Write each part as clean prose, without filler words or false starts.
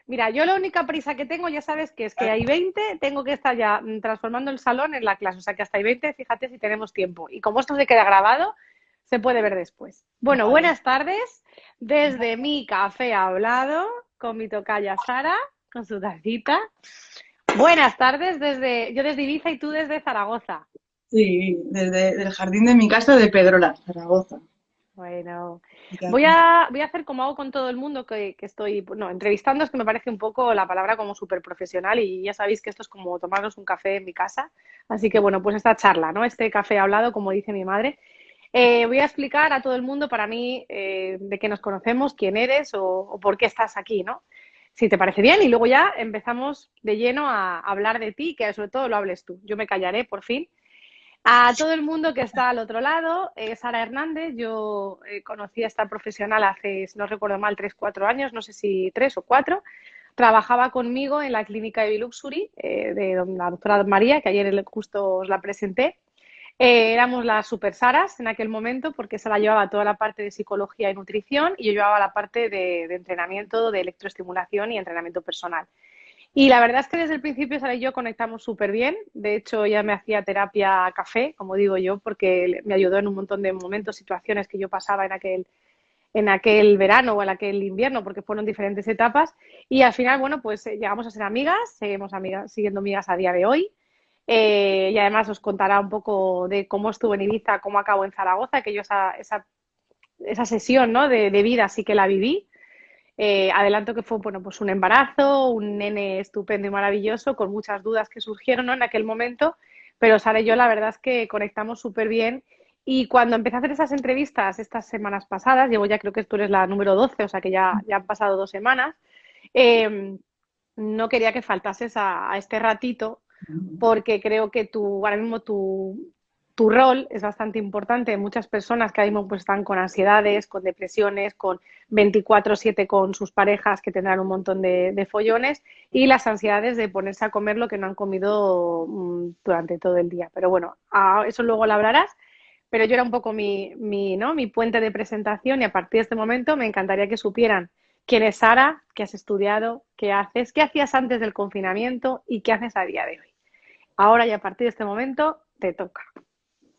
Mira, yo la única prisa que tengo, ya sabes, que es que hay 20, tengo que estar ya transformando el salón en la clase. O sea que hasta hay 20, fíjate si tenemos tiempo. Y como esto se queda grabado, se puede ver después. Bueno, Vale. buenas tardes desde mi café hablado con mi tocaya Sara, con su tacita. Buenas tardes yo desde Ibiza y tú desde Zaragoza. Sí, desde el jardín de mi casa de Pedrola, Zaragoza. Bueno, Y que voy aquí- a, voy a hacer como hago con todo el mundo que estoy, no, entrevistando, es que me parece un poco la palabra como súper profesional y ya sabéis que esto es como tomarnos un café en mi casa. Así que bueno, pues esta charla, ¿no? Este café hablado, como dice mi madre. Voy a explicar a todo el mundo para mí de qué nos conocemos, quién eres o por qué estás aquí, ¿no? Si te parece bien y luego ya empezamos de lleno a hablar de ti, que sobre todo lo hables tú. Yo me callaré por fin. A todo el mundo que está al otro lado, Sara Hernández, yo conocí a esta profesional hace, si no recuerdo mal, 3, 4 años, no sé si 3 o 4. Trabajaba conmigo en la clínica de Biluxury, de la doctora María, que ayer justo os la presenté. Éramos las super Saras en aquel momento, porque Sara llevaba toda la parte de psicología y nutrición y yo llevaba la parte de entrenamiento, de electroestimulación y entrenamiento personal. Y la verdad es que desde el principio Sara y yo conectamos súper bien. De hecho, ella me hacía terapia café, como digo yo, porque me ayudó en un montón de momentos, situaciones que yo pasaba en aquel verano o en aquel invierno, porque fueron diferentes etapas. Y al final, bueno, pues llegamos a ser amigas, seguimos amigas, siguiendo amigas a día de hoy. Y además os contará un poco de cómo estuvo en Ibiza, cómo acabó en Zaragoza, que yo esa sesión, ¿no? de vida sí que la viví. Adelanto que fue bueno, pues un embarazo, un nene estupendo y maravilloso, con muchas dudas que surgieron, ¿no? En aquel momento, pero Sara y yo la verdad es que conectamos súper bien. Y cuando empecé a hacer esas entrevistas estas semanas pasadas, llevo ya creo que tú eres la número 12, o sea que ya han pasado 2 semanas, eh, no quería que faltases a este ratito porque creo que ahora mismo tu rol es bastante importante. Muchas personas que ahora mismo pues, están con ansiedades, con depresiones, con 24/7 con sus parejas que tendrán un montón de follones y las ansiedades de ponerse a comer lo que no han comido durante todo el día. Pero bueno, eso luego lo hablarás. Pero yo era un poco ¿no? mi puente de presentación y a partir de este momento me encantaría que supieran quién es Sara, qué has estudiado, qué haces, qué hacías antes del confinamiento y qué haces a día de hoy. Ahora y a partir de este momento te toca.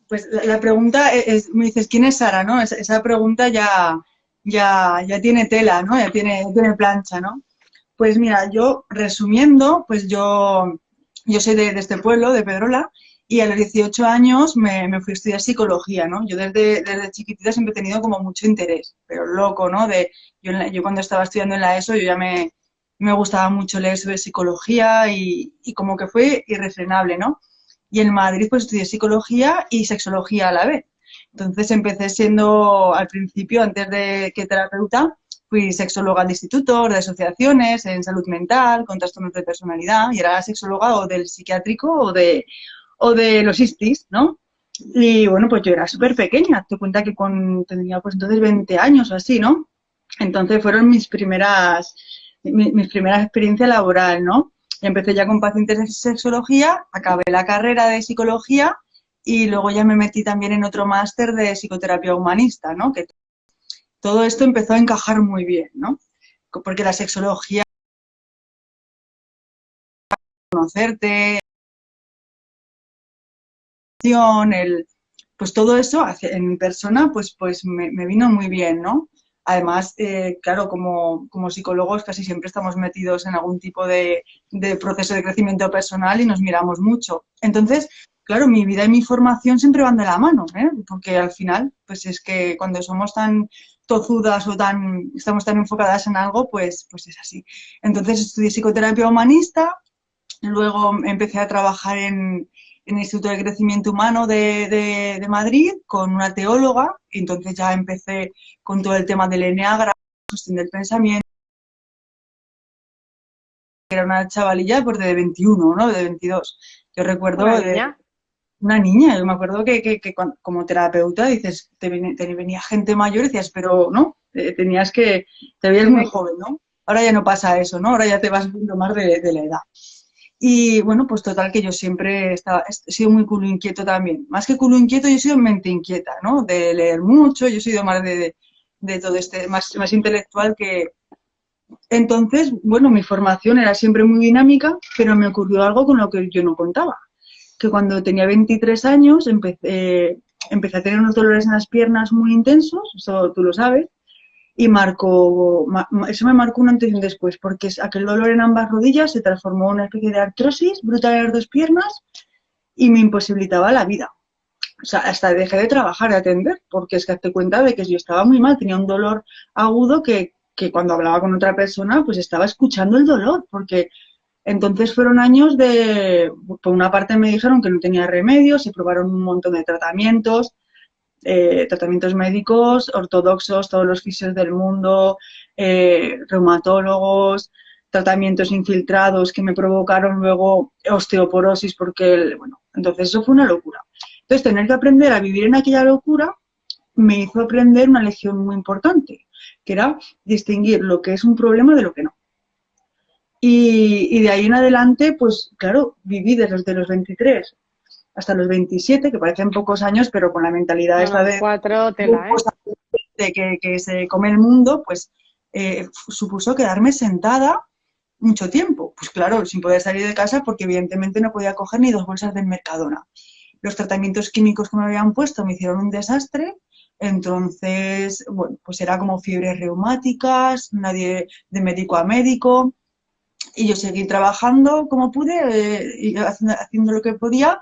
Pues la pregunta me dices, ¿quién es Sara, no? Esa pregunta ya tiene tela, ¿no? Ya tiene plancha, ¿no? Pues mira, yo resumiendo, pues yo soy de este pueblo, de Pedrola, y a los 18 años me fui a estudiar psicología, ¿no? Yo desde chiquitita siempre he tenido como mucho interés, pero loco, ¿no? Yo cuando estaba estudiando en la ESO, yo ya me gustaba mucho leer sobre psicología y como que fue irrefrenable, ¿no? Y en Madrid pues estudié psicología y sexología a la vez. Entonces empecé siendo, al principio, antes de que terapeuta, fui sexóloga de institutos, de asociaciones, en salud mental, con trastornos de personalidad, y era sexóloga o del psiquiátrico o de los ISTIS, ¿no? Y bueno, pues yo era súper pequeña, te cuenta que tenía pues entonces 20 años o así, ¿no? Entonces fueron mis primeras experiencias laboral, ¿no? Empecé ya con pacientes de sexología, acabé la carrera de psicología y luego ya me metí también en otro máster de psicoterapia humanista, ¿no? Que todo esto empezó a encajar muy bien, ¿no? Porque la sexología, conocerte, pues todo eso en mi persona pues me vino muy bien, ¿no? Además, claro, como psicólogos casi siempre estamos metidos en algún tipo de proceso de crecimiento personal y nos miramos mucho. Entonces, claro, mi vida y mi formación siempre van de la mano, ¿eh? Porque al final, pues es que cuando somos tan tozudas o estamos tan enfocadas en algo, pues es así. Entonces estudié psicoterapia humanista, luego empecé a trabajar en el Instituto de Crecimiento Humano de Madrid con una teóloga, y entonces ya empecé con todo el tema del eneagrama, gestión del pensamiento. Era una chavalilla pues de 21, ¿no? De 22. Yo recuerdo Una de niña. una niña, yo me acuerdo que como terapeuta dices, te venía gente mayor y decías, pero no, te veías muy Tiene, joven, ¿no? Ahora ya no pasa eso, ¿no? Ahora ya te vas viendo más de la edad. Y bueno, pues total que yo siempre he sido muy culo inquieto también. Más que culo inquieto, yo he sido mente inquieta, ¿no? De leer mucho, yo he sido más de todo este, más intelectual Entonces, bueno, mi formación era siempre muy dinámica, pero me ocurrió algo con lo que yo no contaba, que cuando tenía 23 años empecé a tener unos dolores en las piernas muy intensos, eso tú lo sabes, y eso me marcó un antes y un después, porque aquel dolor en ambas rodillas se transformó en una especie de artrosis brutal en las dos piernas y me imposibilitaba la vida. O sea, hasta dejé de trabajar, de atender, porque es que hazte cuenta de que yo estaba muy mal, tenía un dolor agudo que cuando hablaba con otra persona, pues estaba escuchando el dolor, porque entonces fueron años por una parte me dijeron que no tenía remedio, se probaron un montón de tratamientos médicos, ortodoxos, todos los fisios del mundo, reumatólogos, tratamientos infiltrados que me provocaron luego osteoporosis, porque, bueno, entonces eso fue una locura. Entonces, tener que aprender a vivir en aquella locura me hizo aprender una lección muy importante, que era distinguir lo que es un problema de lo que no. Y de ahí en adelante, pues claro, viví desde los 23 hasta los 27, que parecen pocos años, pero con la mentalidad No, esta no, 4 tela, ¿eh? de que se come el mundo, pues supuso quedarme sentada mucho tiempo. Pues claro, sin poder salir de casa porque evidentemente no podía coger ni 2 bolsas del Mercadona. Los tratamientos químicos que me habían puesto me hicieron un desastre. Entonces, bueno, pues era como fiebres reumáticas, nadie de médico a médico. Y yo seguí trabajando como pude, y haciendo lo que podía.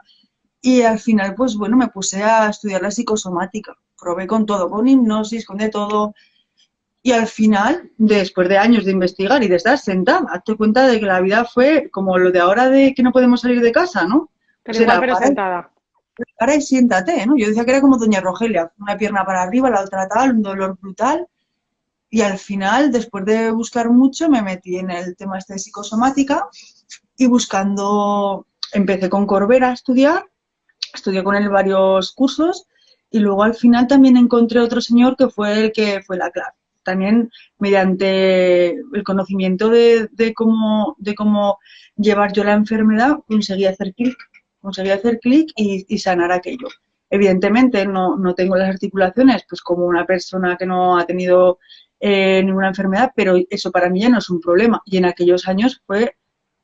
Y al final, pues bueno, me puse a estudiar la psicosomática. Probé con todo, con hipnosis, con de todo. Y al final, después de años de investigar y de estar sentada, hazte cuenta de que la vida fue como lo de ahora de que no podemos salir de casa, ¿no? Pero Pues igual, era pero sentada. para y siéntate, ¿no? Yo decía que era como Doña Rogelia, una pierna para arriba, la otra tal, un dolor brutal. Y al final, después de buscar mucho, me metí en el tema este de psicosomática y buscando, empecé con Corbera a estudiar, estudié con él varios cursos y luego al final también encontré otro señor que fue la clave. También mediante el conocimiento de cómo llevar yo la enfermedad, conseguí hacer clic y sanar aquello. Evidentemente no tengo las articulaciones pues como una persona que no ha tenido ninguna enfermedad, pero eso para mí ya no es un problema. Y en aquellos años fue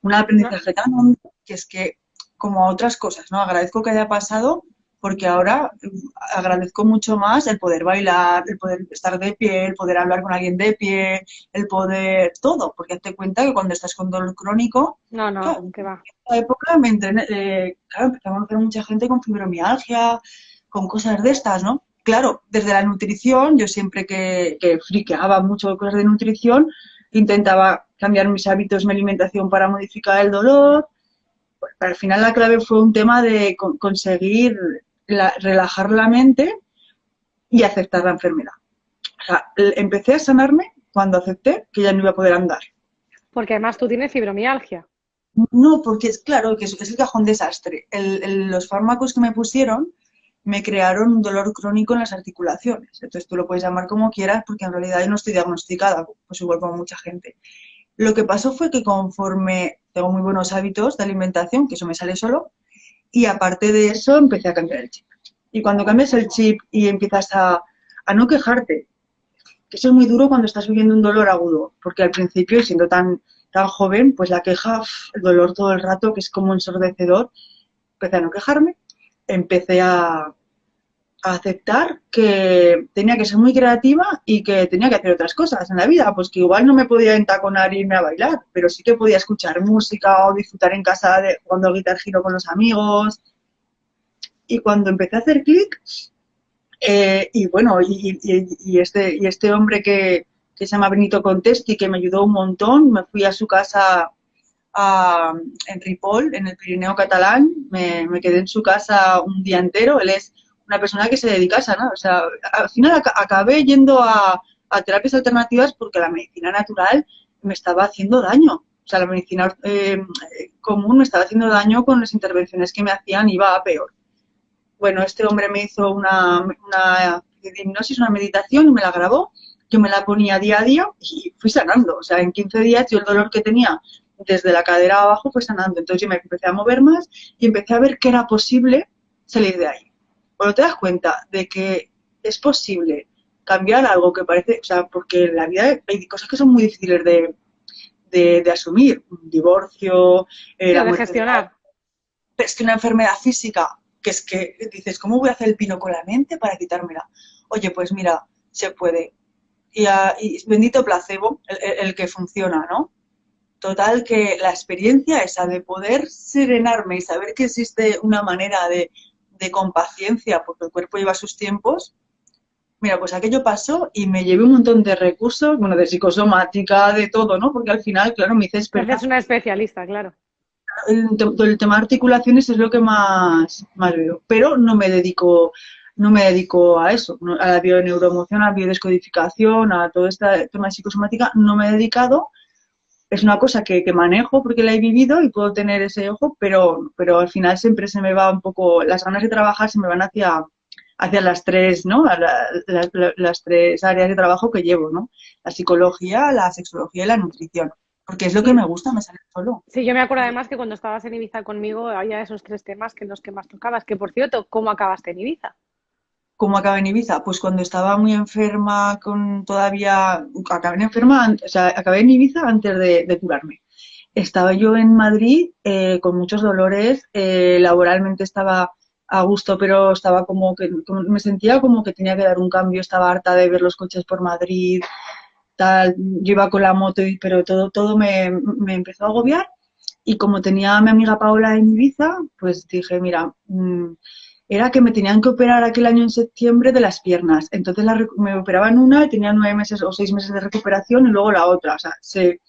un No, aprendizaje tan hondo que es que, como a otras cosas, ¿no? Agradezco que haya pasado porque ahora agradezco mucho más el poder bailar, el poder estar de pie, el poder hablar con alguien de pie, el poder todo, porque hazte cuenta que cuando estás con dolor crónico, no, no, claro, que va. en esa época claro, empecé a conocer mucha gente con fibromialgia, con cosas de estas, ¿no? Claro, desde la nutrición, yo siempre que friqueaba mucho de cosas de nutrición, intentaba cambiar mis hábitos, mi alimentación para modificar el dolor. Pues, al final la clave fue un tema de conseguir relajar la mente y aceptar la enfermedad. O sea, empecé a sanarme cuando acepté que ya no iba a poder andar. Porque además tú tienes fibromialgia. No, porque es claro que es el cajón desastre. Los fármacos que me pusieron me crearon un dolor crónico en las articulaciones. Entonces tú lo puedes llamar como quieras porque en realidad yo no estoy diagnosticada, pues igual como mucha gente. Lo que pasó fue que conforme tengo muy buenos hábitos de alimentación, que eso me sale solo, y aparte de eso empecé a cambiar el chip. Y cuando cambias el chip y empiezas a no quejarte, que eso es muy duro cuando estás viviendo un dolor agudo, porque al principio, y siendo tan joven, pues la queja, el dolor todo el rato, que es como ensordecedor, empecé a no quejarme, empecé a aceptar que tenía que ser muy creativa y que tenía que hacer otras cosas en la vida, pues que igual no me podía entaconar e irme a bailar, pero sí que podía escuchar música o disfrutar en casa jugando al Guitar Hero con los amigos. Y cuando empecé a hacer clic, y bueno, y este hombre que se llama Benito Contesti, que me ayudó un montón, me fui a su casa en Ripoll, en el Pirineo catalán, me quedé en su casa un día entero, él es una persona que se dedica a sanar, o sea, al final acabé yendo a terapias alternativas porque la medicina natural me estaba haciendo daño, o sea, la medicina común me estaba haciendo daño con las intervenciones que me hacían, iba a peor. Bueno, este hombre me hizo una hipnosis, una meditación y me la grabó. Yo me la ponía día a día y fui sanando. O sea, en 15 días yo el dolor que tenía desde la cadera abajo fue sanando. Entonces yo me empecé a mover más y empecé a ver que era posible salir de ahí. Cuando te das cuenta de que es posible cambiar algo que parece, o sea, porque en la vida hay cosas que son muy difíciles de asumir un divorcio, Sí, o la de muerte de gestionar. alguien. Es que una enfermedad física, que es que dices, ¿cómo voy a hacer el pino con la mente para quitármela? Oye, pues mira, se puede. Y bendito placebo, el que funciona, ¿no? Total, que la experiencia esa de poder serenarme y saber que existe una manera con paciencia, porque el cuerpo lleva sus tiempos, mira, pues aquello pasó y me llevé un montón de recursos, bueno, de psicosomática, de todo, ¿no? Porque al final, claro, me hice Te experta. haces una especialista, claro. El tema de articulaciones es lo que más veo, pero no me dedico a eso, a la bioneuroemoción, a la biodescodificación, a todo este tema de psicosomática, no me he dedicado. Es una cosa que manejo porque la he vivido y puedo tener ese ojo, pero al final siempre se me va un poco, las ganas de trabajar se me van hacia las tres, ¿no? Las tres áreas de trabajo que llevo, ¿no? La psicología, la sexología y la nutrición. Porque es lo que Sí, me gusta, me sale solo. sí, yo me acuerdo además que cuando estabas en Ibiza conmigo había esos tres temas que en los que más tocabas. Que por cierto, ¿cómo acabaste en Ibiza? ¿Cómo acabé en Ibiza? Pues cuando estaba muy enferma, acabé enferma, o sea, acabé en Ibiza antes de curarme. Estaba yo en Madrid con muchos dolores, laboralmente estaba a gusto, pero estaba me sentía como que tenía que dar un cambio, estaba harta de ver los coches por Madrid, tal, yo iba con la moto, pero todo me empezó a agobiar y como tenía a mi amiga Paola en Ibiza, pues dije, mira, era que me tenían que operar aquel año en septiembre de las piernas. Entonces me operaban una y tenía 9 meses o 6 meses de recuperación y luego la otra. O sea, se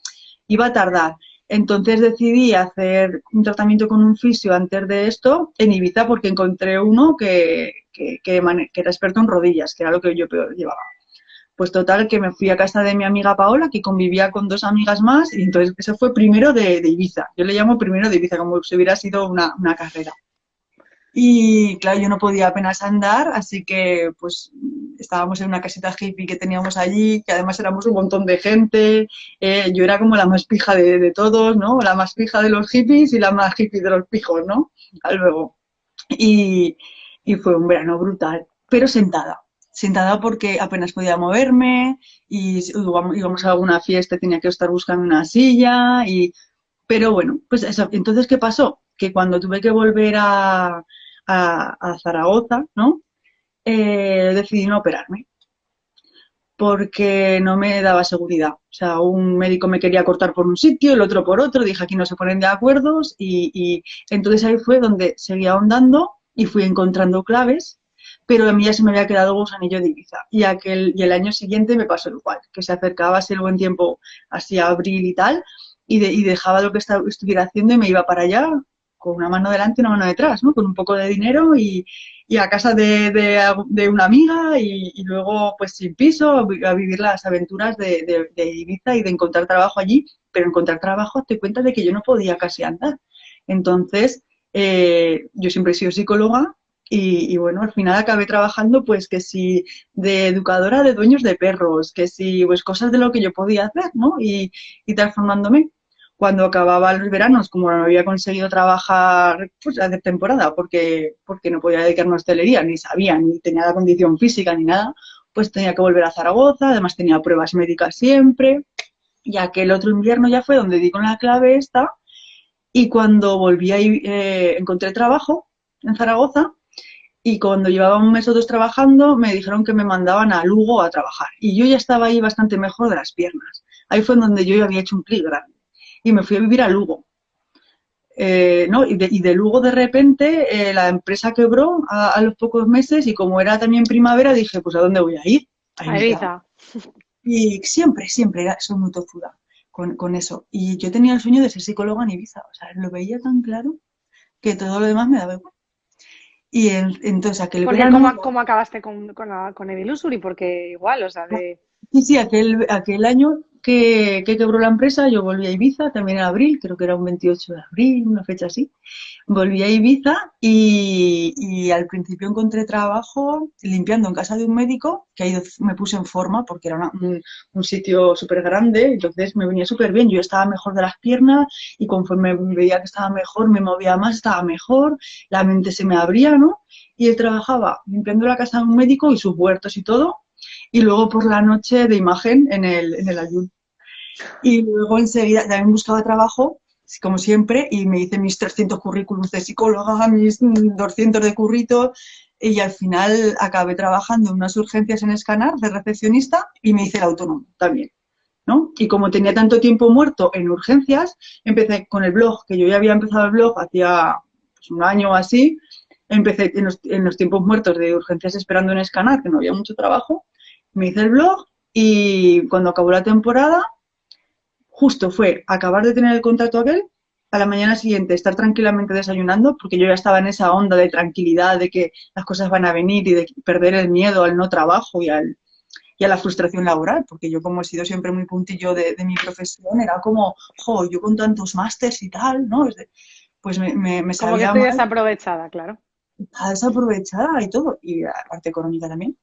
iba a tardar. Entonces decidí hacer un tratamiento con un fisio antes de esto en Ibiza porque encontré uno que era experto en rodillas, que era lo que yo peor llevaba. Pues total, que me fui a casa de mi amiga Paola, que convivía con dos amigas más, y entonces eso fue primero de Ibiza. Yo le llamo primero de Ibiza, como si hubiera sido una carrera. Y claro, yo no podía apenas andar, así que pues estábamos en una casita hippie que teníamos allí, que además éramos un montón de gente. Yo era como la más pija de todos, ¿no? La más pija de los hippies y la más hippie de los pijos, ¿no? Luego. Y, y fue un verano brutal, pero sentada porque apenas podía moverme y íbamos a alguna fiesta, tenía que estar buscando una silla pero bueno, pues eso. Entonces, ¿qué pasó? Que cuando tuve que volver a Zaragoza, ¿no? Decidí no operarme porque no me daba seguridad. O sea, un médico me quería cortar por un sitio, el otro por otro, dije aquí no se ponen de acuerdos y entonces ahí fue donde seguí ahondando y fui encontrando claves, pero a mí ya se me había quedado gusanillo de Ibiza. Y el año siguiente me pasó igual, que se acercaba así el buen tiempo, así a abril y tal, y dejaba lo que estuviera haciendo y me iba para allá con una mano delante y una mano detrás, ¿no? Con un poco de dinero y a casa de una amiga y luego pues sin piso a vivir las aventuras de Ibiza y de encontrar trabajo allí, pero encontrar trabajo te cuenta de que yo no podía casi andar. Entonces, yo siempre he sido psicóloga y bueno, al final acabé trabajando pues que si de educadora de dueños de perros, que si pues cosas de lo que yo podía hacer, ¿no? Y transformándome. Cuando acababa los veranos, como no había conseguido trabajar pues, de temporada porque no podía dedicarme a hostelería, ni sabía, ni tenía la condición física ni nada, pues tenía que volver a Zaragoza, además tenía pruebas médicas siempre, y aquel otro invierno ya fue donde di con la clave esta, y cuando volví ahí encontré trabajo en Zaragoza, y cuando llevaba un mes o dos trabajando, me dijeron que me mandaban a Lugo a trabajar, y yo ya estaba ahí bastante mejor de las piernas. Ahí fue donde yo había hecho un clic grande y me fui a vivir a Lugo. ¿No? Y de Lugo de repente la empresa quebró a los pocos meses y como era también primavera dije, pues ¿a dónde voy a ir? A A Ibiza. Ibiza. Y siempre soy muy tozuda con eso. Y yo tenía el sueño de ser psicóloga en Ibiza, o sea, lo veía tan claro que todo lo demás me daba igual. Entonces aquel Porque verano, ¿cómo acabaste con Evil Usury? Porque igual, o sea, de... sí, aquel año que quebró la empresa, yo volví a Ibiza, también en abril, creo que era un 28 de abril, una fecha así. Volví a Ibiza y al principio encontré trabajo limpiando en casa de un médico, que ahí me puse en forma porque era un sitio súper grande, entonces me venía súper bien. Yo estaba mejor de las piernas y conforme veía que estaba mejor, me movía más, estaba mejor, la mente se me abría, ¿no? Y él trabajaba limpiando la casa de un médico y sus huertos y todo, y luego por la noche de imagen en el Ayun. Y luego enseguida también buscaba trabajo, como siempre, y me hice mis 300 currículums de psicóloga, mis 200 de curritos, y al final acabé trabajando en unas urgencias en Escanar de recepcionista y me hice el autónomo también, ¿no? Y como tenía tanto tiempo muerto en urgencias, empecé con el blog, que yo ya había empezado el blog hacía pues, un año o así, empecé en los tiempos muertos de urgencias esperando en Escanar, que no había mucho trabajo, me hice el blog y cuando acabó la temporada, justo fue acabar de tener el contrato aquel, a la mañana siguiente estar tranquilamente desayunando, porque yo ya estaba en esa onda de tranquilidad, de que las cosas van a venir y de perder el miedo al no trabajo y a la frustración laboral, porque yo como he sido siempre muy puntillo de mi profesión, era como, jo, yo con tantos másters y tal, ¿no? Pues me Como que sabía estoy mal, desaprovechada, claro. estaba desaprovechada y todo, y la parte económica también.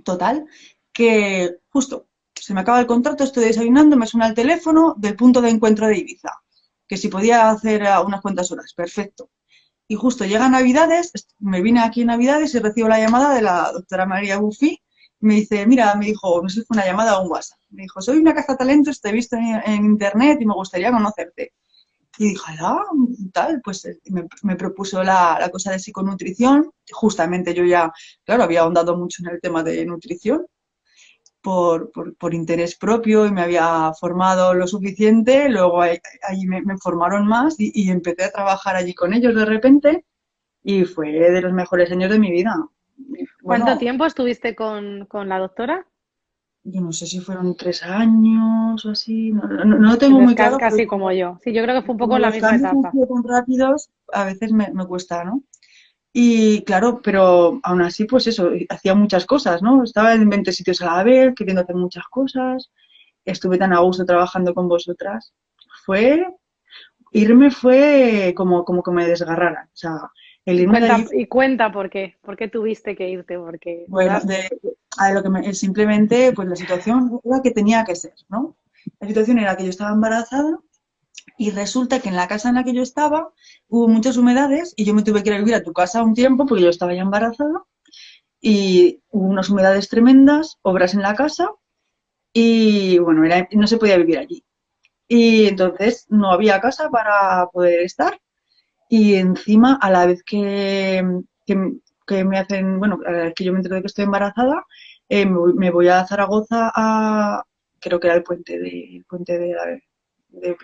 Total, que justo se me acaba el contrato, estoy desayunando, me suena el teléfono del punto de encuentro de Ibiza, que si podía hacer unas cuantas horas, perfecto. Y justo llega Navidades, me vine aquí en Navidades y recibo la llamada de la doctora María Buffy. Me dice, mira, me dijo, no sé si fue una llamada o un WhatsApp. Me dijo, soy una cazatalentos, te he visto en internet y me gustaría conocerte. Y dije, ah, tal, pues me propuso la cosa de psiconutrición. Justamente yo ya, claro, había ahondado mucho en el tema de nutrición por interés propio y me había formado lo suficiente. Luego allí me formaron más y empecé a trabajar allí con ellos de repente y fue de los mejores años de mi vida. ¿Cuánto Bueno, tiempo estuviste con la doctora? yo no sé si fueron 3 años o así, no lo tengo Entonces, muy claro, pero casi como yo. Sí, yo creo que fue un poco como la los misma cambios han etapa. sido tan rápidos, a veces me cuesta, ¿no? Y claro, pero aún así, pues eso, hacía muchas cosas, ¿no? Estaba en 20 sitios a la vez, queriendo hacer muchas cosas, estuve tan a gusto trabajando con vosotras. Fue, irme fue como que me desgarrara. O sea, el irme de allí fue, Y cuenta por qué tuviste que irte, porque bueno, dudaste. a lo que simplemente, pues la situación era que tenía que ser, ¿no? La situación era que yo estaba embarazada y resulta que en la casa en la que yo estaba hubo muchas humedades y yo me tuve que ir a vivir a tu casa un tiempo porque yo estaba ya embarazada y hubo unas humedades tremendas, obras en la casa y bueno, no se podía vivir allí. Y entonces no había casa para poder estar y encima a la vez que me hacen, bueno, a la vez que yo me entero de que estoy embarazada, me voy a Zaragoza creo que era el puente de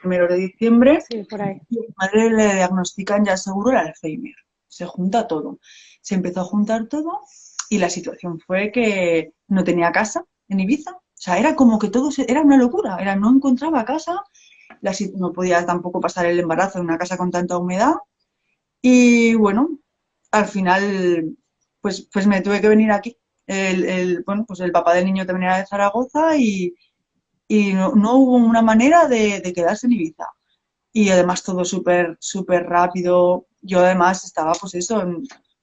1 de diciembre, Sí, por ahí. y a mi madre le diagnostican ya seguro el Alzheimer. Se junta todo. Se empezó a juntar todo y la situación fue que no tenía casa en Ibiza. O sea, era como que todo era una locura. No encontraba casa, no podía tampoco pasar el embarazo en una casa con tanta humedad. Y bueno, al final, pues me tuve que venir aquí. Bueno, pues el papá del niño también era de Zaragoza y no hubo una manera de quedarse en Ibiza. Y además todo súper, súper rápido. Yo además estaba, pues eso,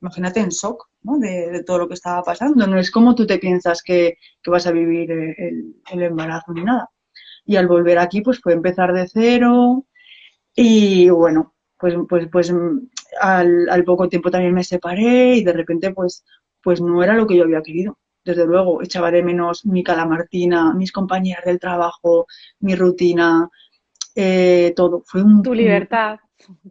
imagínate en shock, ¿no? De todo lo que estaba pasando. No es como tú te piensas que vas a vivir el embarazo ni nada. Y al volver aquí, pues fue empezar de cero. Y bueno, al poco tiempo también me separé y de repente, pues no era lo que yo había querido. Desde luego, echaba de menos mi calamartina, mis compañeras del trabajo, mi rutina, todo. Fue Tu libertad,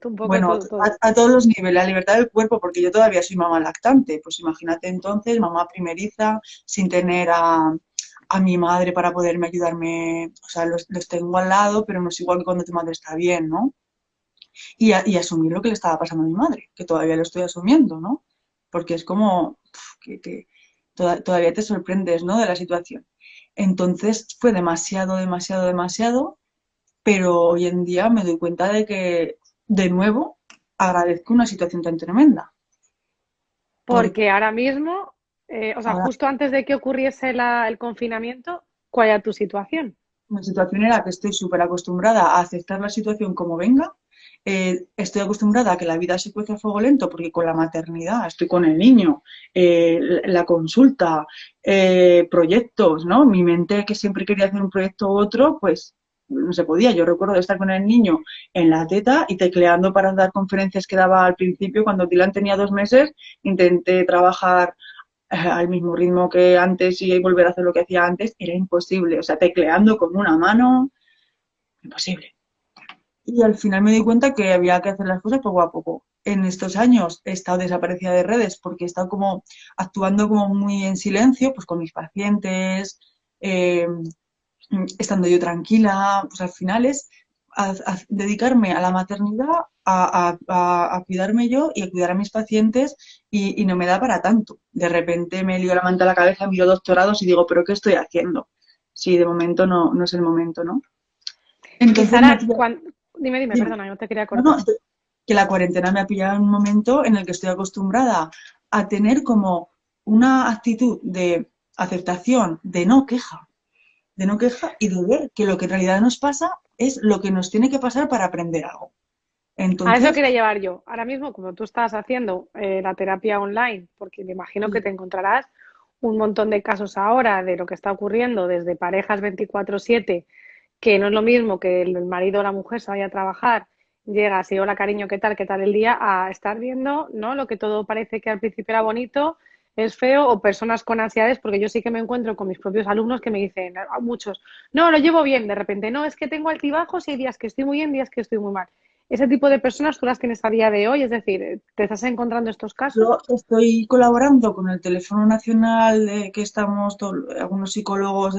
un poco bueno, todo. a todos los niveles, la libertad del cuerpo, porque yo todavía soy mamá lactante. Pues imagínate entonces, mamá primeriza, sin tener a mi madre para poderme ayudarme. O sea, los tengo al lado, pero no es igual que cuando tu madre está bien, ¿no? Y asumir lo que le estaba pasando a mi madre, que todavía lo estoy asumiendo, ¿no? Porque es como que todavía te sorprendes, ¿no? De la situación. Entonces fue demasiado, demasiado, demasiado, pero hoy en día me doy cuenta de que, de nuevo, agradezco una situación tan tremenda. Porque Porque ahora mismo, o sea, ahora justo antes de que ocurriese el confinamiento, ¿cuál era tu situación? mi situación era que estoy súper acostumbrada a aceptar la situación como venga. Estoy acostumbrada a que la vida se cuece a fuego lento porque con la maternidad estoy con el niño, la consulta, proyectos, ¿no? Mi mente que siempre quería hacer un proyecto u otro, pues no se podía. Yo recuerdo estar con el niño en la teta y tecleando para dar conferencias que daba al principio. Cuando Dylan tenía 2 meses, intenté trabajar al mismo ritmo que antes y volver a hacer lo que hacía antes, era imposible. O sea, tecleando con una mano. imposible. Y al final me di cuenta que había que hacer las cosas poco a poco. En estos años he estado desaparecida de redes porque he estado como actuando como muy en silencio, pues con mis pacientes, eh, estando yo tranquila, pues al final es dedicarme a la maternidad, a cuidarme yo y a cuidar a mis pacientes y no me da para tanto. De repente me lío la manta a la cabeza, miro doctorados y digo, ¿pero qué estoy haciendo? Si de momento no es el momento, ¿no? Y Entonces me Sara, pilla, dime, dime, perdona, no te quería no, no, cortar. que la cuarentena me ha pillado en un momento en el que estoy acostumbrada a tener como una actitud de aceptación, de no queja y de ver que lo que en realidad nos pasa es lo que nos tiene que pasar para aprender algo. A eso Entonces, quería llevar yo. Ahora mismo, como tú estás haciendo la terapia online, porque me imagino que te encontrarás un montón de casos ahora de lo que está ocurriendo desde parejas 24/7, que no es lo mismo que el marido o la mujer se vaya a trabajar, llega así, hola cariño, qué tal el día? A estar viendo, ¿no? Lo que todo parece que al principio era bonito, es feo, o personas con ansiedades, porque yo sí que me encuentro con mis propios alumnos que me dicen, a muchos, no, lo llevo bien, de repente, no, es que tengo altibajos y hay días que estoy muy bien, días que estoy muy mal. Ese tipo de personas tú las tienes a día de hoy, es decir, ¿te estás encontrando estos casos? yo estoy colaborando con el Teléfono Nacional, que estamos, algunos psicólogos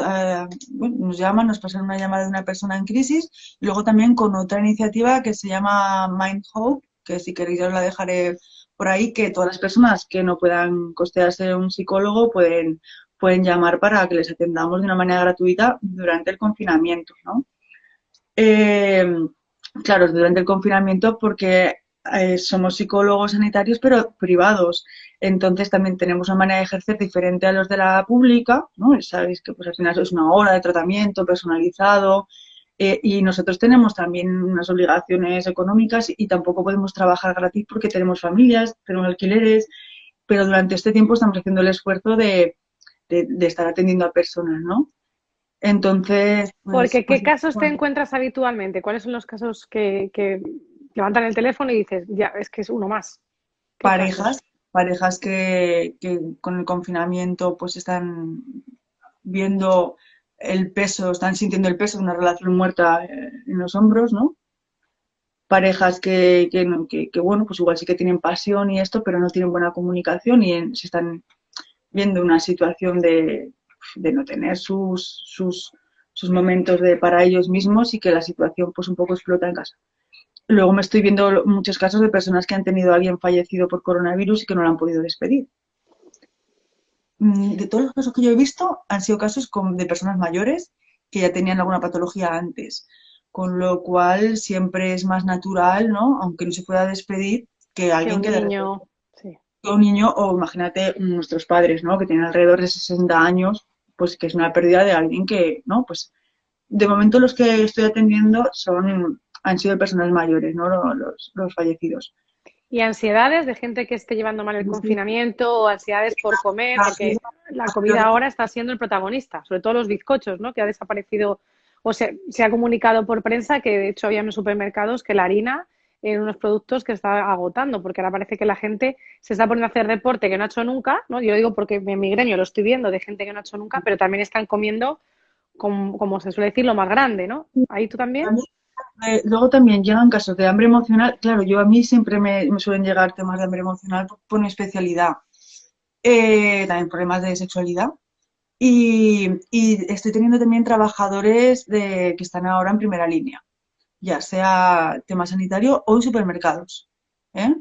bueno, nos llaman, nos pasan una llamada de una persona en crisis, y luego también con otra iniciativa que se llama Mind Hope, que si queréis ya os la dejaré por ahí, que todas las personas que no puedan costearse un psicólogo pueden llamar para que les atendamos de una manera gratuita durante el confinamiento, ¿no? Eh, claro, durante el confinamiento porque somos psicólogos sanitarios, pero privados. Entonces también tenemos una manera de ejercer diferente a los de la pública, ¿no? Sabéis que pues al final es una hora de tratamiento personalizado y nosotros tenemos también unas obligaciones económicas y tampoco podemos trabajar gratis porque tenemos familias, tenemos alquileres, pero durante este tiempo estamos haciendo el esfuerzo de estar atendiendo a personas, ¿no? Entonces, Porque, pues ¿qué casos te bueno, encuentras habitualmente? ¿Cuáles son los casos que levantan el teléfono y dices, ya, es que es uno más? ¿Qué parejas, casos? parejas que con el confinamiento pues están viendo el peso, están sintiendo el peso de una relación muerta en los hombros, ¿no? Parejas bueno, pues igual sí que tienen pasión y esto, pero no tienen buena comunicación y se están viendo una situación de no tener sus momentos para ellos mismos y que la situación pues un poco explota en casa. Luego me estoy viendo muchos casos de personas que han tenido a alguien fallecido por coronavirus y que no lo han podido despedir. De todos los casos que yo he visto, han sido casos de personas mayores que ya tenían alguna patología antes, con lo cual siempre es más natural, ¿no? Aunque no se pueda despedir, que Que alguien un que de repente, niño, sí. un niño, o imagínate nuestros padres, ¿no? Que tienen alrededor de 60 años, pues que es una pérdida de alguien que, ¿no? Pues de momento los que estoy atendiendo han sido personas mayores, ¿no? Los fallecidos. Y ansiedades de gente que esté llevando mal el confinamiento o ansiedades por comer, porque la comida ahora está siendo el protagonista, sobre todo los bizcochos, ¿no? Que ha desaparecido o se ha comunicado por prensa que de hecho había en los supermercados que la harina en unos productos que está agotando, porque ahora parece que la gente se está poniendo a hacer deporte que no ha hecho nunca, ¿no? Yo lo digo porque en mi gremio lo estoy viendo de gente que no ha hecho nunca, pero también están comiendo, como se suele decir, lo más grande, ¿no? ¿Ahí tú también? Luego también llegan casos de hambre emocional. Claro, yo a mí siempre me suelen llegar temas de hambre emocional por mi especialidad. También problemas de sexualidad. Y estoy teniendo también trabajadores que están ahora en primera línea, ya sea tema sanitario o en supermercados, ¿eh?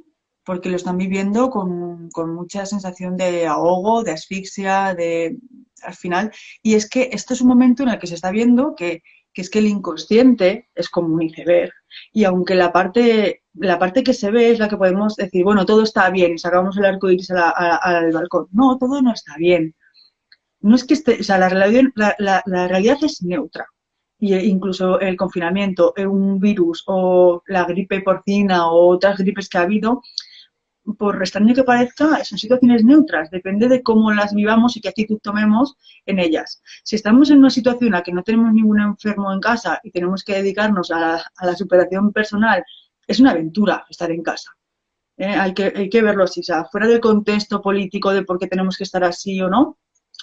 Porque lo están viviendo con mucha sensación de ahogo, de asfixia, al final. Y es que esto es un momento en el que se está viendo que es que el inconsciente es como un iceberg. Y aunque la parte que se ve es la que podemos decir, bueno, todo está bien y sacamos el arco iris al balcón. No, todo no está bien. No es que esté, o sea, la realidad es neutra. Y incluso el confinamiento, un virus o la gripe porcina o otras gripes que ha habido, por extraño que parezca, son situaciones neutras. Depende de cómo las vivamos y qué actitud tomemos en ellas. Si estamos en una situación en la que no tenemos ningún enfermo en casa y tenemos que dedicarnos a la superación personal, es una aventura estar en casa. Hay que verlo así, o sea, fuera del contexto político de por qué tenemos que estar así o no,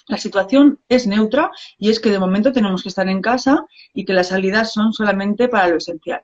La situación es neutra y es que de momento tenemos que estar en casa y que las salidas son solamente para lo esencial.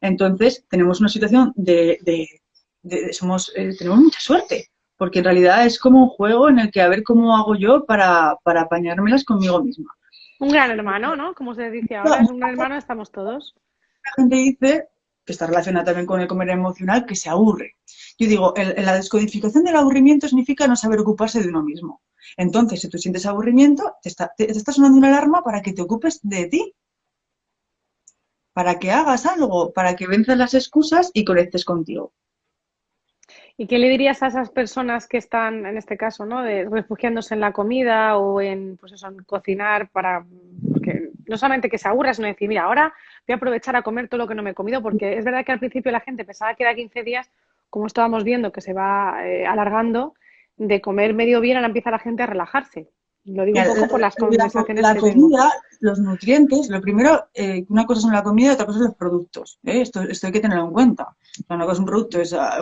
Entonces, tenemos una situación tenemos mucha suerte, porque en realidad es como un juego en el que a ver cómo hago yo para apañármelas conmigo misma. Un gran hermano, ¿no? Como se dice ahora, es un gran hermano, estamos todos. La gente dice, que está relacionada también con el comer emocional, que se aburre. Yo digo, la descodificación del aburrimiento significa no saber ocuparse de uno mismo. Entonces, si tú sientes aburrimiento, te está sonando una alarma para que te ocupes de ti, para que hagas algo, para que venzas las excusas y conectes contigo. ¿Y qué le dirías a esas personas que están, en este caso, ¿no? Refugiándose en la comida o en, pues eso, en cocinar para, porque no solamente que se aburra, sino decir, mira, ahora voy a aprovechar a comer todo lo que no me he comido, porque es verdad que al principio la gente pensaba que era 15 días, como estábamos viendo que se va alargando, de comer medio bien, ahora empieza la gente a relajarse. Lo digo un poco por las conversaciones La que tengo. comida, los nutrientes, lo primero, una cosa son la comida y otra cosa son los productos. Esto hay que tenerlo en cuenta. O sea, una cosa es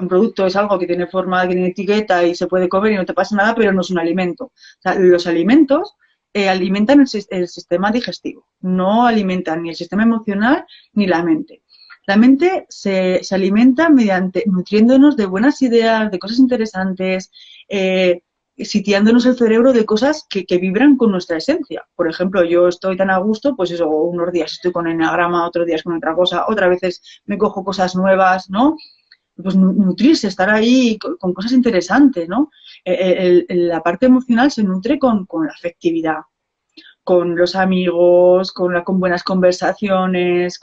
un producto es algo que tiene forma, que tiene etiqueta y se puede comer y no te pasa nada, pero no es un alimento. O sea, los alimentos alimentan el sistema digestivo, no alimentan ni el sistema emocional ni la mente. La mente se alimenta nutriéndonos de buenas ideas, de cosas interesantes, sitiándonos el cerebro de cosas que vibran con nuestra esencia. Por ejemplo, yo estoy tan a gusto, pues eso, unos días estoy con enneagrama, otros días con otra cosa, otras veces me cojo cosas nuevas, ¿no? Pues nutrirse, estar ahí con cosas interesantes, ¿no? La parte emocional se nutre con la afectividad, con los amigos, con buenas conversaciones,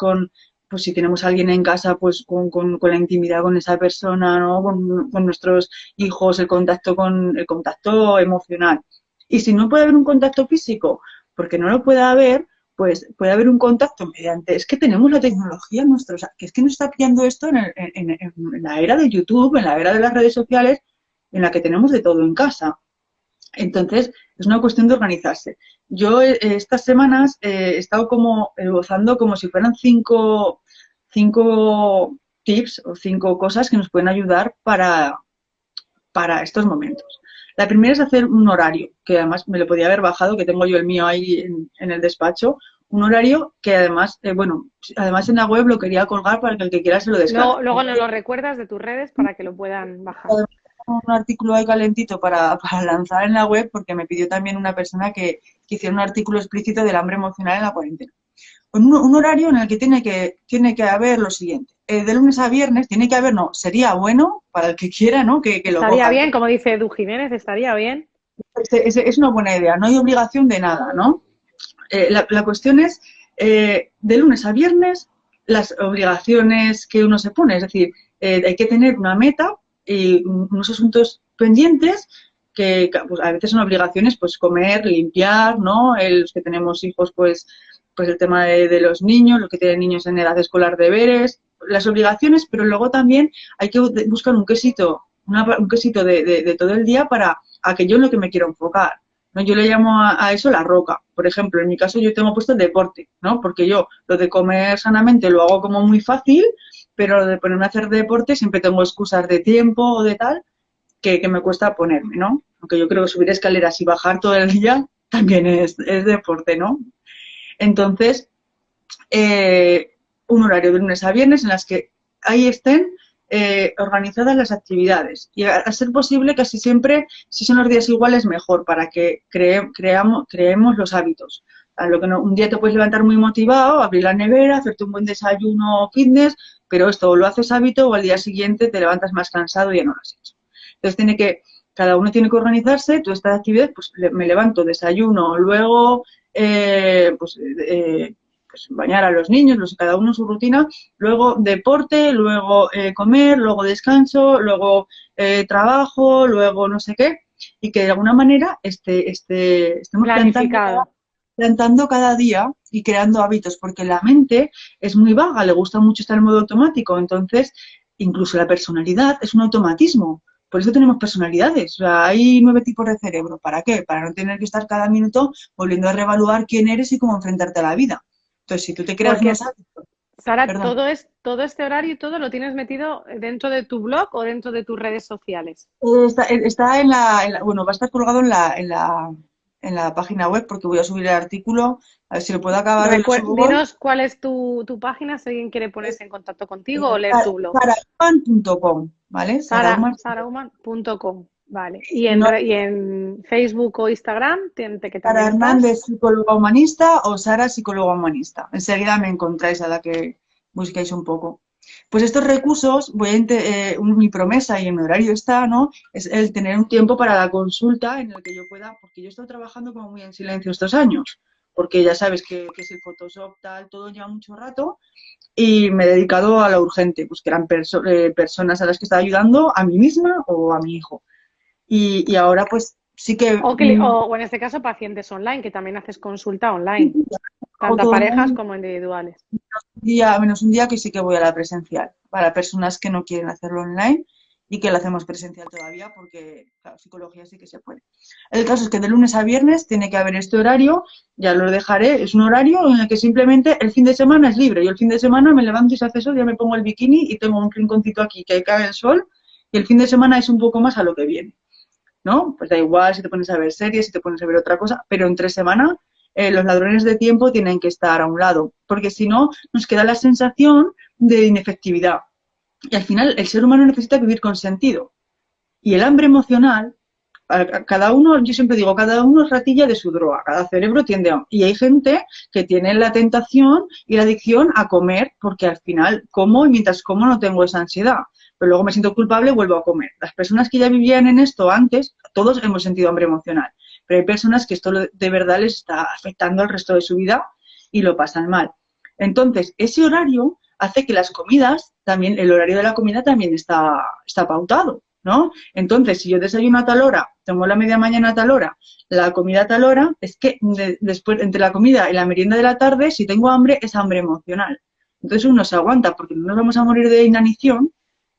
pues si tenemos a alguien en casa, pues con la intimidad con esa persona, ¿no? Con nuestros hijos, el contacto emocional. Y si no puede haber un contacto físico, porque no lo puede haber, pues puede haber un contacto mediante, es que tenemos la tecnología en nuestros, que es que nos está pillando esto en la era de YouTube, en la era de las redes sociales, en la que tenemos de todo en casa. Entonces, es una cuestión de organizarse. Yo estas semanas he estado como esbozando como si fueran cinco tips o 5 cosas que nos pueden ayudar para estos momentos. La primera es hacer un horario, que además me lo podía haber bajado, que tengo yo el mío ahí en el despacho, un horario que además, además en la web lo quería colgar para que el que quiera se lo descargue. Luego nos lo recuerdas de tus redes para que lo puedan bajar. Un artículo ahí calentito para lanzar en la web porque me pidió también una persona que hiciera un artículo explícito del hambre emocional en la cuarentena. Con un horario en el que tiene que haber lo siguiente. De lunes a viernes tiene que haber, no, sería bueno para el que quiera, ¿no? Que lo Estaría coja. bien, como dice Edu Jiménez, estaría bien. Es una buena idea, no hay obligación de nada, ¿no? La cuestión es, de lunes a viernes, las obligaciones que uno se pone, es decir, hay que tener una meta y unos asuntos pendientes que pues, a veces son obligaciones, pues comer, limpiar, ¿no? Los que tenemos hijos, pues el tema de los niños, los que tienen niños en edad escolar, deberes, las obligaciones, pero luego también hay que buscar un quesito, un quesito de todo el día para aquello en lo que me quiero enfocar, ¿no? Yo le llamo a eso la roca. Por ejemplo, en mi caso yo tengo puesto el deporte, ¿no? Porque yo lo de comer sanamente lo hago como muy fácil, pero lo de ponerme a hacer deporte siempre tengo excusas de tiempo o de tal que me cuesta ponerme, ¿no? Aunque yo creo que subir escaleras y bajar todo el día también es deporte, ¿no? Entonces, un horario de lunes a viernes en las que ahí estén organizadas las actividades y a ser posible casi siempre, si son los días iguales, mejor para que creemos los hábitos. A lo que no, un día te puedes levantar muy motivado, abrir la nevera, hacerte un buen desayuno fitness, pero esto o lo haces hábito o al día siguiente te levantas más cansado y ya no lo has hecho. Entonces cada uno tiene que organizarse, tú estas actividades, pues me levanto, desayuno, luego pues bañar a los niños, cada uno su rutina, luego deporte, luego comer, luego descanso, luego trabajo, luego no sé qué, y que de alguna manera estemos plantando cada día y creando hábitos, porque la mente es muy vaga, le gusta mucho estar en modo automático, entonces incluso la personalidad es un automatismo. Por eso tenemos personalidades. O sea, hay 9 tipos de cerebro. ¿Para qué? Para no tener que estar cada minuto volviendo a reevaluar quién eres y cómo enfrentarte a la vida. Entonces, si tú te creas unos hábitos... Sara, Perdón. todo este horario y todo lo tienes metido dentro de tu blog o dentro de tus redes sociales. Está bueno, va a estar colgado en la en la página web porque voy a subir el artículo, a ver si lo puedo acabar hoy, lo subo hoy. Dinos cuál es tu página, si alguien quiere ponerse en contacto contigo o leer tu blog. Sarahuman.com, ¿vale? Sarahuman. Sarahuman.com, vale. Si no, Y en Facebook o Instagram, que Sara también estás. Hernández, psicóloga humanista, o Sara, psicóloga humanista. Enseguida me encontráis a la que busquéis un poco. Pues estos recursos, mi promesa y en mi horario está, ¿no? Es el tener un tiempo para la consulta en el que yo pueda, porque yo he estado trabajando como muy en silencio estos años, porque ya sabes que es el Photoshop, tal, todo lleva mucho rato, y me he dedicado a lo urgente, pues que eran personas a las que estaba ayudando, a mí misma o a mi hijo. Y ahora pues sí que O en este caso, pacientes online, que también haces consulta online, hago tanto a todo parejas online, como individuales. menos un día que sí que voy a la presencial, para personas que no quieren hacerlo online y que lo hacemos presencial todavía porque, claro, psicología sí que se puede. El caso es que de lunes a viernes tiene que haber este horario, ya lo dejaré, es un horario en el que simplemente el fin de semana es libre. Yo el fin de semana me levanto y se hace sol, ya me pongo el bikini y tengo un rinconcito aquí que cae el sol y el fin de semana es un poco más a lo que viene, ¿no? Pues da igual si te pones a ver series, si te pones a ver otra cosa, pero entre semana los ladrones de tiempo tienen que estar a un lado, porque si no nos queda la sensación de inefectividad. Y al final el ser humano necesita vivir con sentido. Y el hambre emocional, cada uno, yo siempre digo, cada uno es ratilla de su droga, cada cerebro tiende a... Y hay gente que tiene la tentación y la adicción a comer, porque al final como y mientras como no tengo esa ansiedad. Pero luego me siento culpable y vuelvo a comer. Las personas que ya vivían en esto antes, todos hemos sentido hambre emocional. Pero hay personas que esto de verdad les está afectando al resto de su vida y lo pasan mal. Entonces, ese horario hace que las comidas, también, el horario de la comida también está pautado, ¿no? Entonces, si yo desayuno a tal hora, tomo la media mañana a tal hora, la comida a tal hora, es que después, entre la comida y la merienda de la tarde, si tengo hambre, es hambre emocional. Entonces uno se aguanta porque no nos vamos a morir de inanición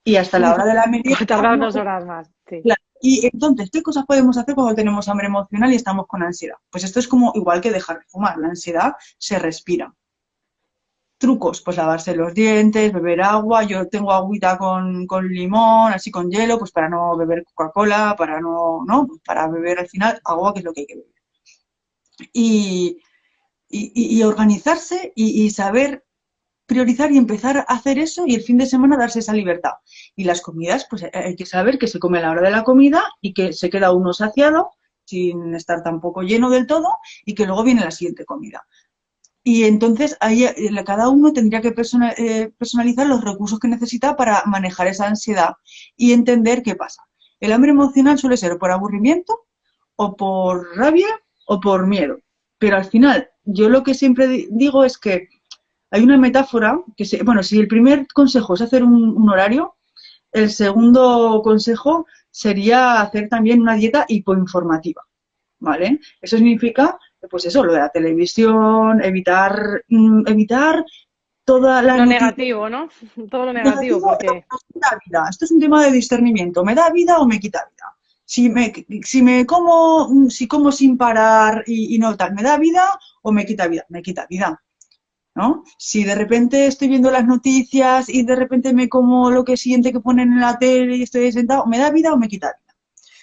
y hasta la hora de la merienda... Tardar 2 horas más, sí. Claro. Y entonces, ¿qué cosas podemos hacer cuando tenemos hambre emocional y estamos con ansiedad? Pues esto es como igual que dejar de fumar. La ansiedad se respira. Trucos, pues lavarse los dientes, beber agua. Yo tengo agüita con limón, así con hielo, pues para no beber Coca-Cola, para no, para beber al final agua, que es lo que hay que beber. Y organizarse y saber priorizar y empezar a hacer eso y el fin de semana darse esa libertad. Y las comidas, pues hay que saber que se come a la hora de la comida y que se queda uno saciado sin estar tampoco lleno del todo y que luego viene la siguiente comida. Y entonces ahí cada uno tendría que personalizar los recursos que necesita para manejar esa ansiedad y entender qué pasa. El hambre emocional suele ser por aburrimiento o por rabia o por miedo. Pero al final, yo lo que siempre digo es que hay una metáfora que, bueno, si el primer consejo es hacer un horario, el segundo consejo sería hacer también una dieta hipoinformativa, ¿vale? Eso significa, pues eso, lo de la televisión, evitar toda la Lo noticia negativo, ¿no? Todo lo negativo, porque... me da vida. Esto es un tema de discernimiento. ¿Me da vida o me quita vida? Si como sin parar y no tal, ¿me da vida o me quita vida? Me quita vida, ¿no? Si de repente estoy viendo las noticias y de repente me como lo que siguiente que ponen en la tele y estoy sentado, ¿me da vida o me quita vida?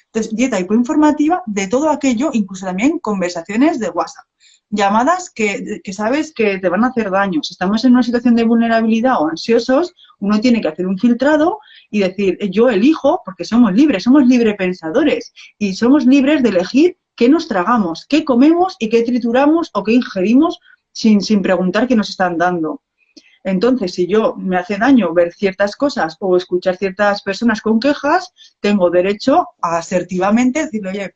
Entonces, dieta hipoinformativa de todo aquello, incluso también conversaciones de WhatsApp, llamadas que sabes que te van a hacer daño. Si estamos en una situación de vulnerabilidad o ansiosos, uno tiene que hacer un filtrado y decir, yo elijo, porque somos librepensadores y somos libres de elegir qué nos tragamos, qué comemos y qué trituramos o qué ingerimos sin preguntar qué nos están dando. Entonces, si yo me hace daño ver ciertas cosas o escuchar ciertas personas con quejas, tengo derecho a asertivamente decirle, oye,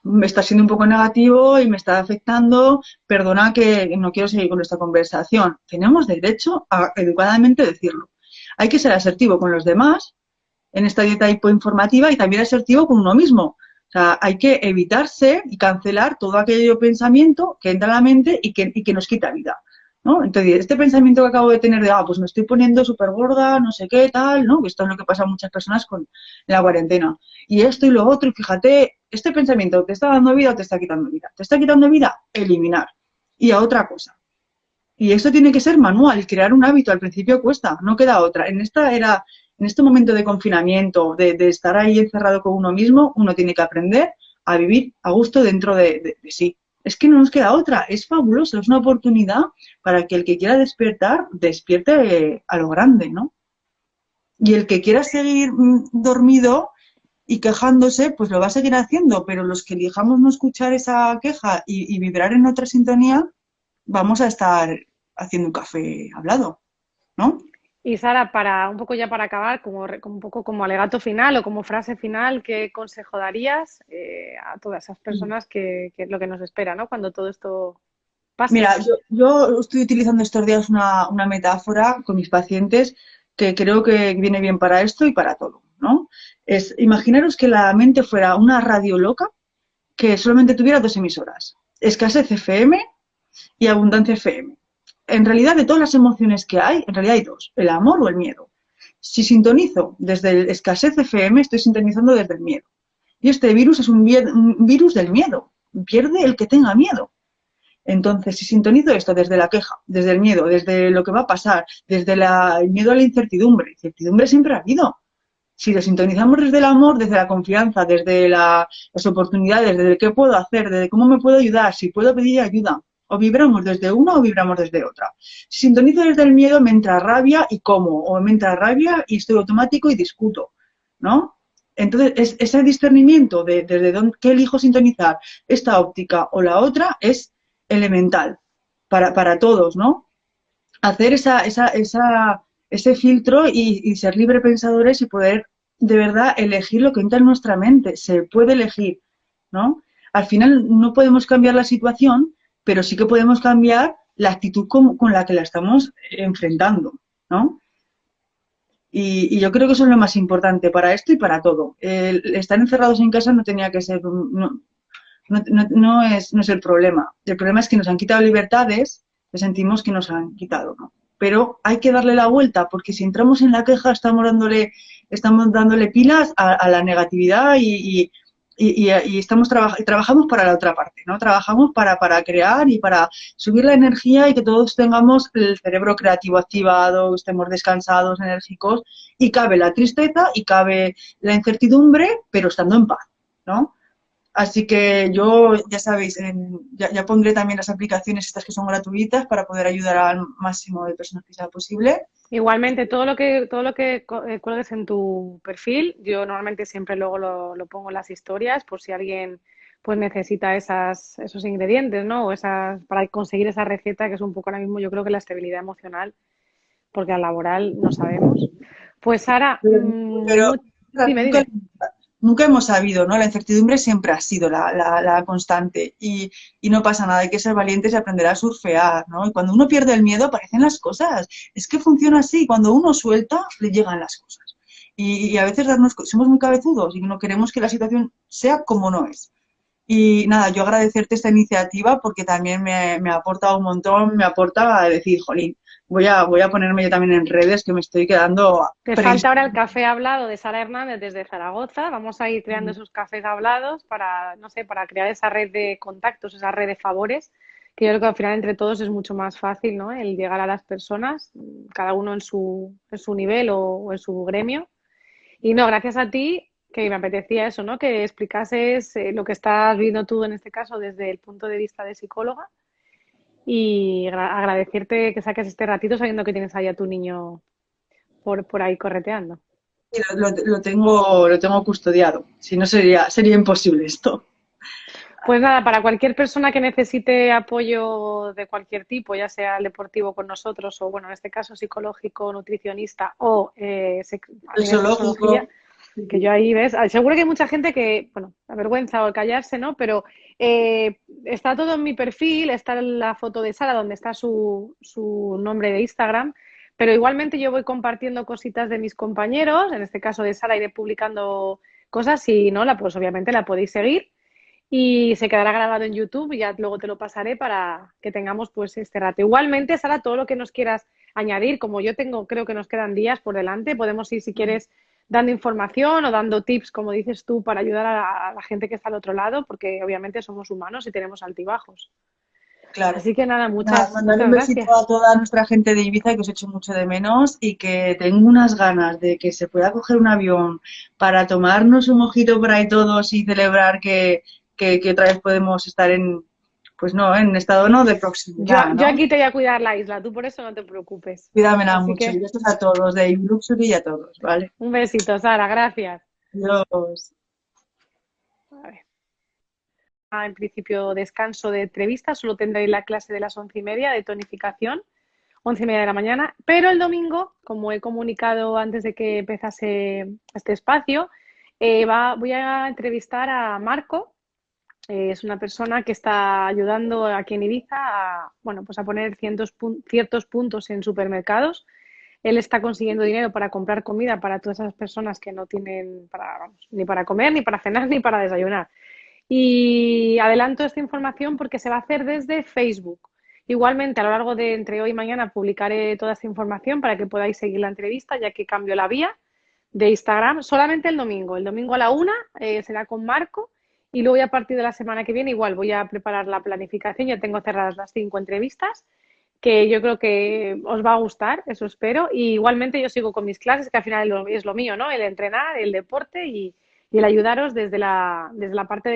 me está siendo un poco negativo y me está afectando, perdona que no quiero seguir con esta conversación. Tenemos derecho a educadamente decirlo. Hay que ser asertivo con los demás en esta dieta hipoinformativa y también asertivo con uno mismo. O sea, hay que evitarse y cancelar todo aquello pensamiento que entra a la mente y que nos quita vida, ¿no? Entonces, este pensamiento que acabo de tener de, pues me estoy poniendo súper gorda, no sé qué, tal, ¿no? Que esto es lo que pasa a muchas personas con la cuarentena. Y esto y lo otro, y fíjate, este pensamiento te está dando vida o te está quitando vida. ¿Te está quitando vida? Eliminar. Y a otra cosa. Y esto tiene que ser manual, crear un hábito. Al principio cuesta, no queda otra. En este momento de confinamiento, de estar ahí encerrado con uno mismo, uno tiene que aprender a vivir a gusto dentro de sí. Es que no nos queda otra, es fabuloso, es una oportunidad para que el que quiera despertar, despierte a lo grande, ¿no? Y el que quiera seguir dormido y quejándose, pues lo va a seguir haciendo, pero los que elijamos no escuchar esa queja y vibrar en otra sintonía, vamos a estar haciendo un café hablado, ¿no? Y Sara, para un poco ya para acabar, como un poco como alegato final o como frase final, ¿qué consejo darías a todas esas personas que es lo que nos espera, ¿no? Cuando todo esto pase. Mira, yo estoy utilizando estos días una metáfora con mis pacientes que creo que viene bien para esto y para todo, ¿no? Es, imaginaros que la mente fuera una radio loca que solamente tuviera dos emisoras, escasez FM y abundancia FM. En realidad, de todas las emociones que hay, en realidad hay dos, el amor o el miedo. Si sintonizo desde el escasez FM, estoy sintonizando desde el miedo. Y este virus es un virus del miedo. Pierde el que tenga miedo. Entonces, si sintonizo esto desde la queja, desde el miedo, desde lo que va a pasar, desde el miedo a la incertidumbre, incertidumbre siempre ha habido. Si lo sintonizamos desde el amor, desde la confianza, desde las oportunidades, desde qué puedo hacer, desde cómo me puedo ayudar, si puedo pedir ayuda, o vibramos desde una o vibramos desde otra. Si sintonizo desde el miedo, me entra rabia y como, o me entra rabia y estoy automático y discuto, ¿no? Entonces, ese discernimiento de desde dónde, qué elijo sintonizar, esta óptica o la otra, es elemental para todos, ¿no? Hacer ese filtro y ser libre pensadores y poder de verdad elegir lo que entra en nuestra mente. Se puede elegir, ¿no? Al final no podemos cambiar la situación, pero sí que podemos cambiar la actitud con la que la estamos enfrentando, ¿no? Y yo creo que eso es lo más importante para esto y para todo. El estar encerrados en casa no tenía que ser, no es el problema. El problema es que nos han quitado libertades que sentimos que nos han quitado, ¿no? Pero hay que darle la vuelta, porque si entramos en la queja estamos dándole pilas a la negatividad y trabajamos para la otra parte, ¿no? Trabajamos para crear y para subir la energía y que todos tengamos el cerebro creativo activado, estemos descansados, enérgicos, y cabe la tristeza y cabe la incertidumbre, pero estando en paz, ¿no? Así que yo, ya sabéis, ya pondré también las aplicaciones estas que son gratuitas para poder ayudar al máximo de personas que sea posible. Igualmente, todo lo que cuelgues en tu perfil, yo normalmente siempre luego lo pongo en las historias por si alguien pues necesita esos ingredientes, ¿no? O para conseguir esa receta que es un poco ahora mismo, yo creo que la estabilidad emocional, porque al laboral no sabemos. Pues Sara, Pero dime, nunca, dime. nunca hemos sabido, ¿no? La incertidumbre siempre ha sido la constante y no pasa nada, hay que ser valientes y aprender a surfear, ¿no? Y cuando uno pierde el miedo aparecen las cosas. Es que funciona así, cuando uno suelta, le llegan las cosas. Y a veces somos muy cabezudos y no queremos que la situación sea como no es. Y nada, yo agradecerte esta iniciativa porque también me ha aportado un montón, me aporta a decir, jolín, voy a ponerme yo también en redes que me estoy quedando Te falta ahora el café hablado de Sara Hernández desde Zaragoza. Vamos a ir creando esos cafés hablados para, no sé, para crear esa red de contactos, esa red de favores, que yo creo que al final entre todos es mucho más fácil, ¿no? El llegar a las personas, cada uno en su nivel o en su gremio. Y no, gracias a ti, que me apetecía eso, ¿no? Que explicases lo que estás viendo tú en este caso desde el punto de vista de psicóloga y agradecerte que saques este ratito sabiendo que tienes ahí a tu niño por ahí correteando. lo tengo custodiado. Si no, sería imposible esto. Pues nada, para cualquier persona que necesite apoyo de cualquier tipo, ya sea el deportivo con nosotros o, bueno, en este caso psicológico, nutricionista o a El nivel sexología, zoológico. que yo ahí ves, seguro que hay mucha gente que, bueno, la vergüenza o el callarse, ¿no? Pero está todo en mi perfil, está la foto de Sara donde está su nombre de Instagram, pero igualmente yo voy compartiendo cositas de mis compañeros, en este caso de Sara iré publicando cosas y no, pues obviamente la podéis seguir y se quedará grabado en YouTube y ya luego te lo pasaré para que tengamos pues este rato. Igualmente, Sara, todo lo que nos quieras añadir, como yo creo que nos quedan días por delante, podemos ir si quieres dando información o dando tips, como dices tú, para ayudar a la gente que está al otro lado, porque obviamente somos humanos y tenemos altibajos. claro. Así que nada, Nada, muchas, mandarle muchas un besito gracias. a toda nuestra gente de Ibiza que os echo mucho de menos y que tengo unas ganas de que se pueda coger un avión para tomarnos un mojito por ahí todos y celebrar que otra vez podemos estar en, pues no, en estado no de proximidad, Yo ¿no? aquí te voy a cuidar la isla, tú por eso no te preocupes. Cuídamela Así mucho y que besos a todos de Luxury y a todos, ¿vale? un besito, Sara, gracias. Adiós. A ver. En principio descanso de entrevista, solo tendré la clase de las 11:30 de tonificación, 11:30 de la mañana, pero el domingo, como he comunicado antes de que empezase este espacio, voy a entrevistar a Marco. Es una persona que está ayudando aquí en Ibiza a, bueno, pues a poner ciertos puntos en supermercados. Él está consiguiendo dinero para comprar comida para todas esas personas que no tienen para, vamos, ni para comer, ni para cenar, ni para desayunar. Y adelanto esta información porque se va a hacer desde Facebook. Igualmente, a lo largo de entre hoy y mañana publicaré toda esta información para que podáis seguir la entrevista, ya que cambio la vía de Instagram solamente el domingo. El domingo a la 1 será con Marco y luego ya a partir de la semana que viene igual voy a preparar la planificación. Ya tengo cerradas las 5 entrevistas que yo creo que os va a gustar, eso espero. Y igualmente yo sigo con mis clases, que al final es lo mío, ¿no? El entrenar, el deporte y el ayudaros desde la parte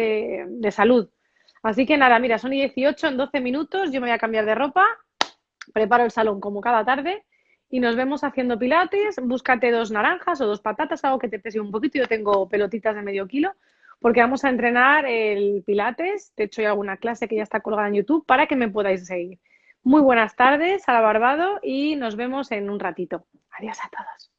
de salud. Así que nada, mira, son 18 en 12 minutos, yo me voy a cambiar de ropa, preparo el salón como cada tarde y nos vemos haciendo pilates. Búscate 2 naranjas o 2 patatas, algo que te pese un poquito. Yo tengo pelotitas de medio kilo porque vamos a entrenar el pilates. De hecho, hay alguna clase que ya está colgada en YouTube para que me podáis seguir. Muy buenas tardes, Sara Barbado, y nos vemos en un ratito. Adiós a todos.